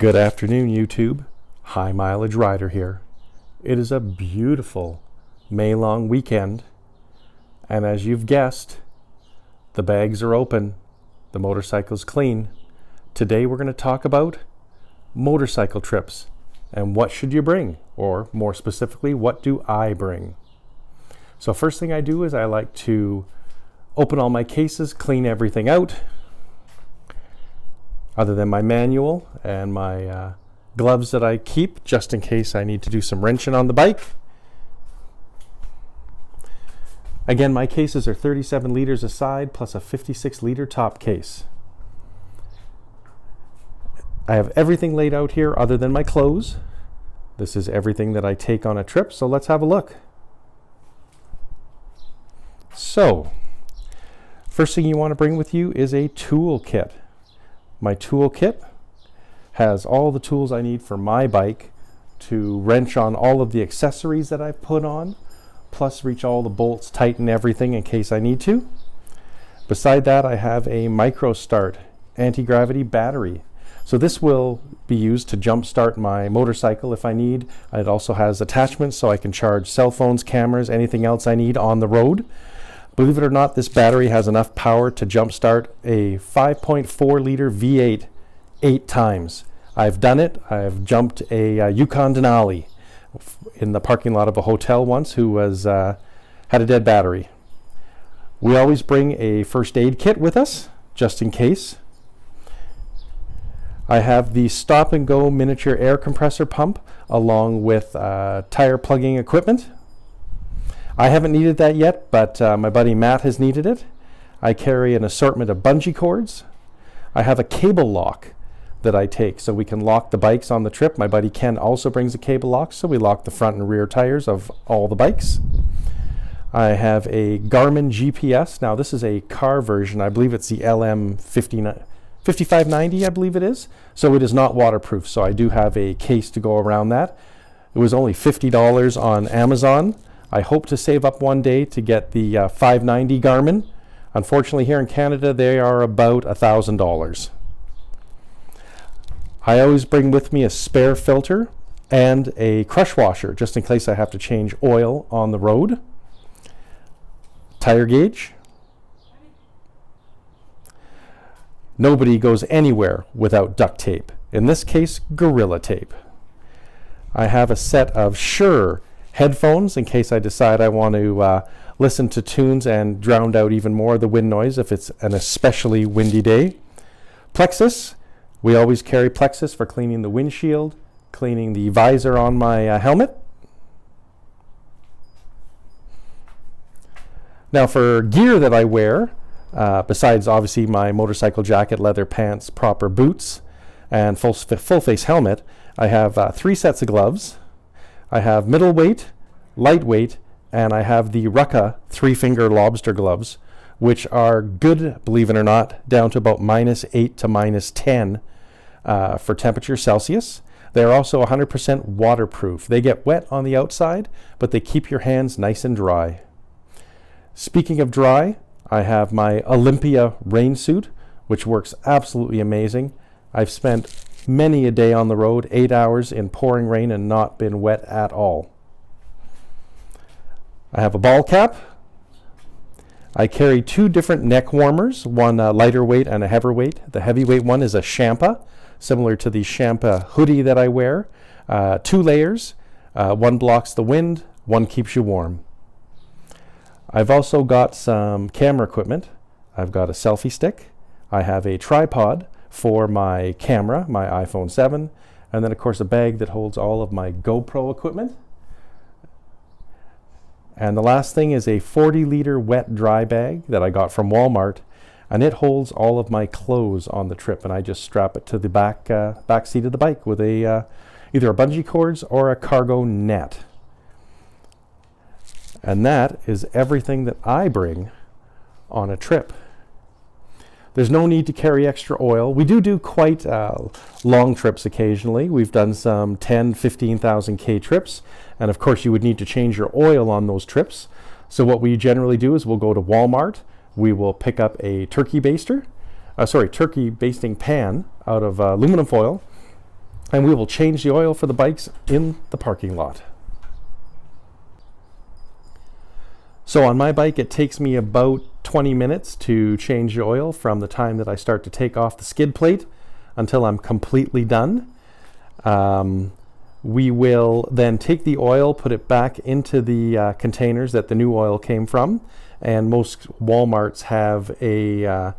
Good afternoon, YouTube. High Mileage Rider here. It is a beautiful May-long weekend, and as you've guessed, the bags are open, the motorcycle's clean. Today we're going to talk about motorcycle trips and what should you bring, or more specifically, what do I bring? So first thing I do is I like to open all my cases, clean everything out, other than my manual and my gloves that I keep just in case I need to do some wrenching on the bike. Again, my cases are 37 liters a side plus a 56 liter top case. I have everything laid out here other than my clothes. This is everything that I take on a trip, so let's have a look. So, first thing you want to bring with you is a tool kit. My tool kit has all the tools I need for my bike to wrench on all of the accessories that I've put on, plus reach all the bolts, tighten everything in case I need to. Beside that, I have a micro start anti-gravity battery. So this will be used to jump start my motorcycle if I need. It also has attachments so I can charge cell phones, cameras, anything else I need on the road. Believe it or not, this battery has enough power to jumpstart a 5.4 liter V8 8 times. I've done it. I've jumped a Yukon Denali in the parking lot of a hotel once who was had a dead battery. We always bring a first aid kit with us just in case. I have the stop and go miniature air compressor pump along with tire plugging equipment. I haven't needed that yet, but my buddy Matt has needed it. I carry an assortment of bungee cords. I have a cable lock that I take so we can lock the bikes on the trip. My buddy Ken also brings a cable lock, so we lock the front and rear tires of all the bikes. I have a Garmin GPS. Now this is a car version. I believe it's the LM 5590, I believe it is. So it is not waterproof, so I do have a case to go around that. It was only $50 on Amazon. I hope to save up one day to get the 590 Garmin. Unfortunately, here in Canada, they are about $1,000. I always bring with me a spare filter and a crush washer, just in case I have to change oil on the road. Tire gauge. Nobody goes anywhere without duct tape. In this case, Gorilla Tape. I have a set of Shure headphones in case I decide I want to listen to tunes and drown out even more of the wind noise if it's an especially windy day. Plexus. We always carry Plexus for cleaning the windshield, cleaning the visor on my helmet. Now for gear that I wear, besides obviously my motorcycle jacket, leather pants, proper boots, and full face helmet, I have 3 sets of gloves. I have middleweight, lightweight, and I have the Rucka 3-finger lobster gloves, which are good, believe it or not, down to about -8 to -10 for temperature Celsius. They're also 100% waterproof. They get wet on the outside, but they keep your hands nice and dry. Speaking of dry, I have my Olympia rain suit, which works absolutely amazing. I've spent many a day on the road, 8 hours in pouring rain and not been wet at all. I have a ball cap. I carry 2 different neck warmers, one lighter weight and a heavier weight. The heavyweight one is a Champa, similar to the Champa hoodie that I wear. 2 layers, one blocks the wind, one keeps you warm. I've also got some camera equipment. I've got a selfie stick. I have a tripod for my camera, my iPhone 7, and then of course a bag that holds all of my GoPro equipment. And the last thing is a 40 liter wet dry bag that I got from Walmart, and it holds all of my clothes on the trip, and I just strap it to the back seat of the bike with a either a bungee cords or a cargo net. And that is everything that I bring on a trip. There's no need to carry extra oil. We do quite long trips occasionally. We've done some 10, 15,000 K trips. And of course you would need to change your oil on those trips. So what we generally do is we'll go to Walmart. We will pick up a turkey basting pan out of aluminum foil. and we will change the oil for the bikes in the parking lot. So on my bike, it takes me about 20 minutes to change the oil from the time that I start to take off the skid plate until I'm completely done. We will then take the oil, put it back into the containers that the new oil came from, and most Walmarts have a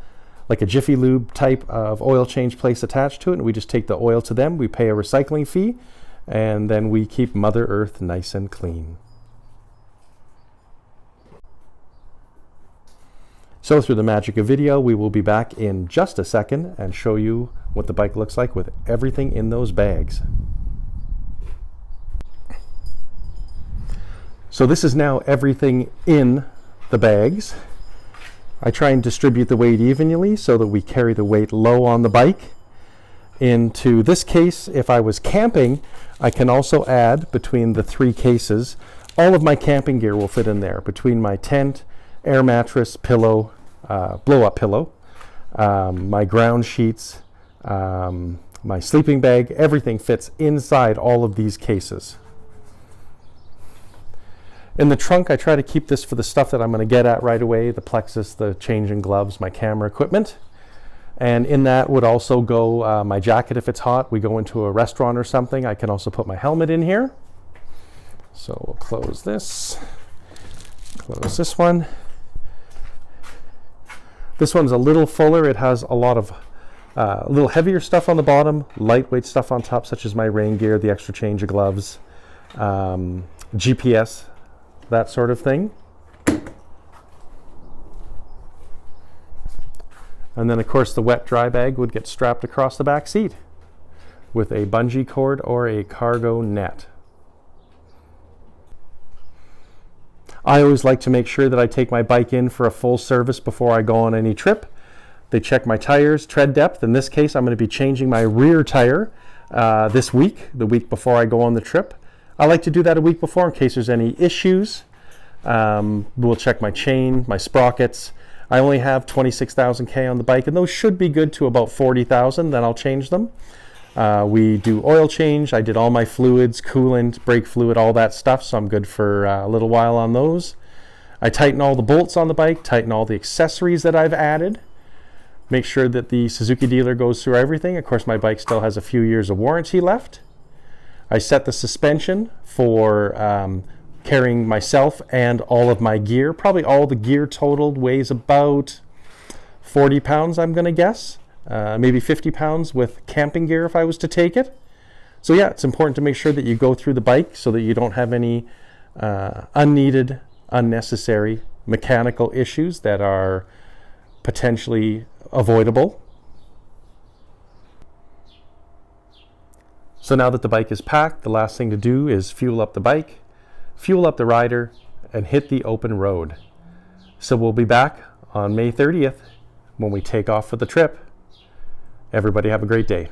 like a Jiffy Lube type of oil change place attached to it, and we just take the oil to them, we pay a recycling fee, and then we keep Mother Earth nice and clean. So through the magic of video, we will be back in just a second and show you what the bike looks like with everything in those bags. So this is now everything in the bags. I try and distribute the weight evenly so that we carry the weight low on the bike. Into this case, if I was camping, I can also add between the 3 cases, all of my camping gear will fit in there, between my tent, air mattress, pillow, blow-up pillow, my ground sheets, my sleeping bag, everything fits inside all of these cases. In the trunk, I try to keep this for the stuff that I'm going to get at right away, the plexus, the changing gloves, my camera equipment. And in that would also go my jacket if it's hot. We go into a restaurant or something, I can also put my helmet in here. So we'll close this one. This one's a little fuller. It has a lot of a little heavier stuff on the bottom, lightweight stuff on top, such as my rain gear, the extra change of gloves, GPS, that sort of thing. And then of course the wet dry bag would get strapped across the back seat with a bungee cord or a cargo net. I always like to make sure that I take my bike in for a full service before I go on any trip. They check my tires, tread depth. In this case, I'm going to be changing my rear tire this week, the week before I go on the trip. I like to do that a week before in case there's any issues. We'll check my chain, my sprockets. I only have 26,000 K on the bike, and those should be good to about 40,000, then I'll change them. We do oil change. I did all my fluids, coolant, brake fluid, all that stuff, so I'm good for a little while on those. I tighten all the bolts on the bike, tighten all the accessories that I've added, make sure that the Suzuki dealer goes through everything. Of course, my bike still has a few years of warranty left. I set the suspension for carrying myself and all of my gear. Probably all the gear totaled weighs about 40 pounds, I'm going to guess. Maybe 50 pounds with camping gear if I was to take it. So yeah, it's important to make sure that you go through the bike so that you don't have any unneeded, unnecessary mechanical issues that are potentially avoidable. So now that the bike is packed, the last thing to do is fuel up the bike, fuel up the rider, and hit the open road. So we'll be back on May 30th when we take off for the trip. Everybody have a great day.